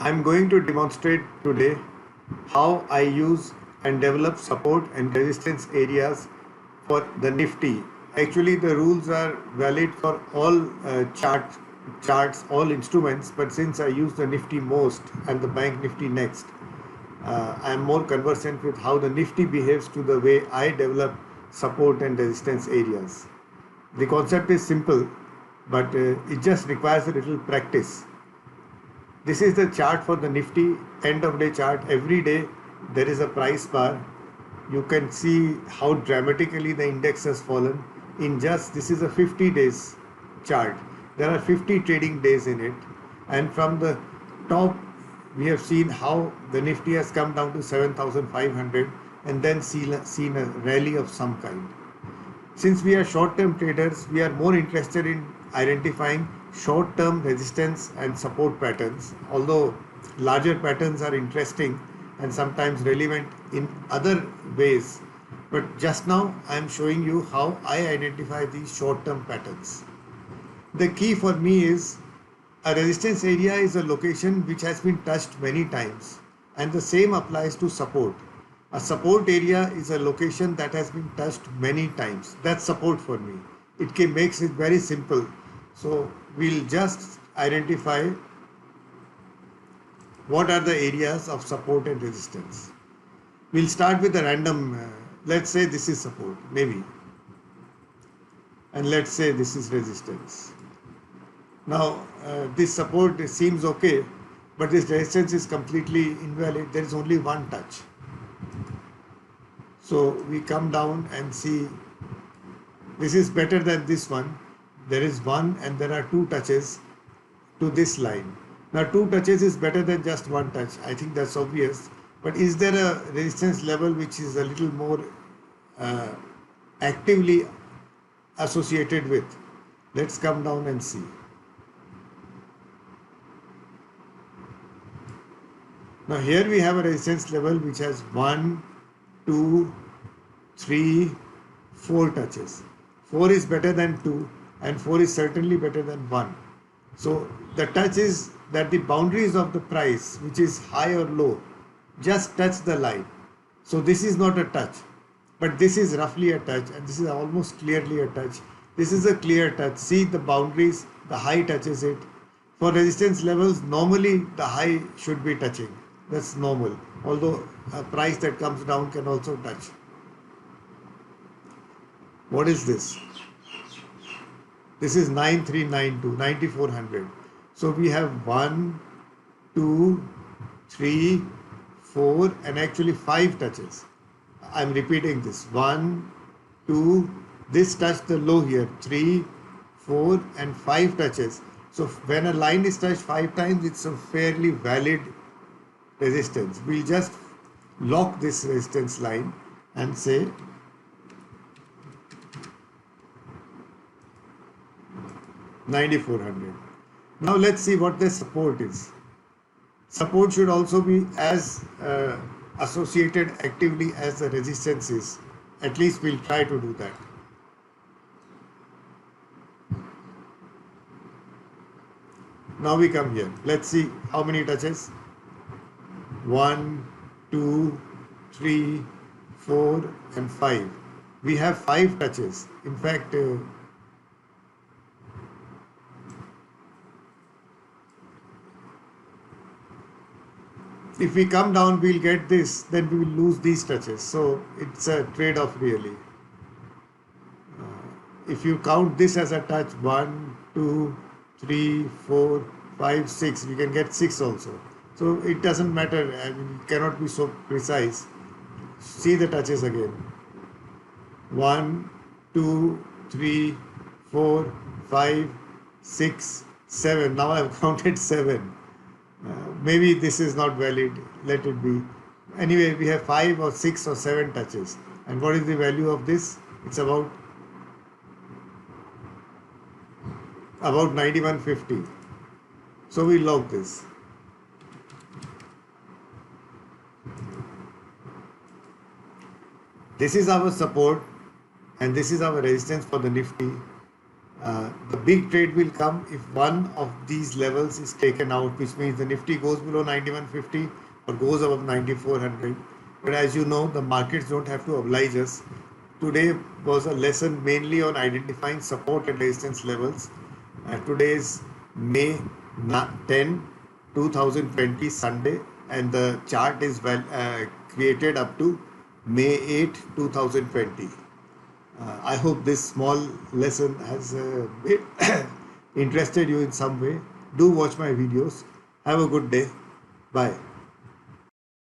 I'm going to demonstrate today how I use and develop support and resistance areas for the Nifty. Actually, the rules are valid for all charts, all instruments, but since I use the Nifty most and the Bank Nifty next, I am more conversant with how the Nifty behaves to the way I develop support and resistance areas. The concept is simple, but it just requires a little practice. This is the chart for the Nifty end of day chart. Every day there is a price bar. You can see how dramatically the index has fallen in just, this is a 50 days chart. There are 50 trading days in it, and from the top we have seen how the Nifty has come down to 7,500 and then seen a rally of some kind. Since we are short-term traders, we are more interested in identifying short-term resistance and support patterns, although larger patterns are interesting and sometimes relevant in other ways. But just now I am showing you how I identify these short-term patterns. The key for me is a resistance area is a location which has been touched many times, and the same applies to support. A support area is a location that has been touched many times. That's support for me. Makes it very simple. So we'll just identify what are the areas of support and resistance. We'll start with a random, let's say this is support, maybe. And let's say this is resistance. Now, this support seems okay, but this resistance is completely invalid. There is only one touch. So we come down and see this is better than this one. There is one and there are two touches to this line. Now, two touches is better than just one touch. I think that's obvious. But is there a resistance level which is a little more actively associated with? Let's come down and see. Now here we have a resistance level which has 1, 2, 3, 4 touches. 4 is better than 2 and 4 is certainly better than 1. So the touch is that the boundaries of the price, which is high or low, just touch the line. So this is not a touch, but this is roughly a touch, and this is almost clearly a touch. This is a clear touch. See the boundaries, the high touches it. For resistance levels, normally the high should be touching. That's normal, although a price that comes down can also touch. What is this? This is 9392, 9400. So we have 1, 2, 3, 4 and actually 5 touches. I'm repeating this. 1, 2, this touched the low here. 3, 4 and 5 touches. So when a line is touched 5 times, it's a fairly valid resistance. We'll just lock this resistance line and say $9,400. Now let's see what the support is. Support should also be as associated actively as the resistance is. At least we'll try to do that. Now we come here. Let's see how many touches. 1, 2, 3, 4 and 5. We have 5 touches. In fact, if we come down, we'll get this, then we will lose these touches. So it's a trade-off really. If you count this as a touch, 1, 2, 3, 4, 5, 6, we can get 6 also. So it doesn't matter, I mean, it cannot be so precise. See the touches again. 1, 2, 3, 4, 5, 6, 7. Now I've counted 7. Maybe this is not valid, let it be. Anyway, we have 5 or 6 or 7 touches. And what is the value of this? It's about 9150. So we log this. This is our support and this is our resistance for the Nifty. The big trade will come if one of these levels is taken out, which means the Nifty goes below 9150 or goes above 9400. But as you know, the markets don't have to oblige us. Today was a lesson mainly on identifying support and resistance levels. Today is May 10, 2020, Sunday, and the chart is created up to May 8, 2020. I hope this small lesson has interested you in some way. Do watch my videos. Have a good day. Bye.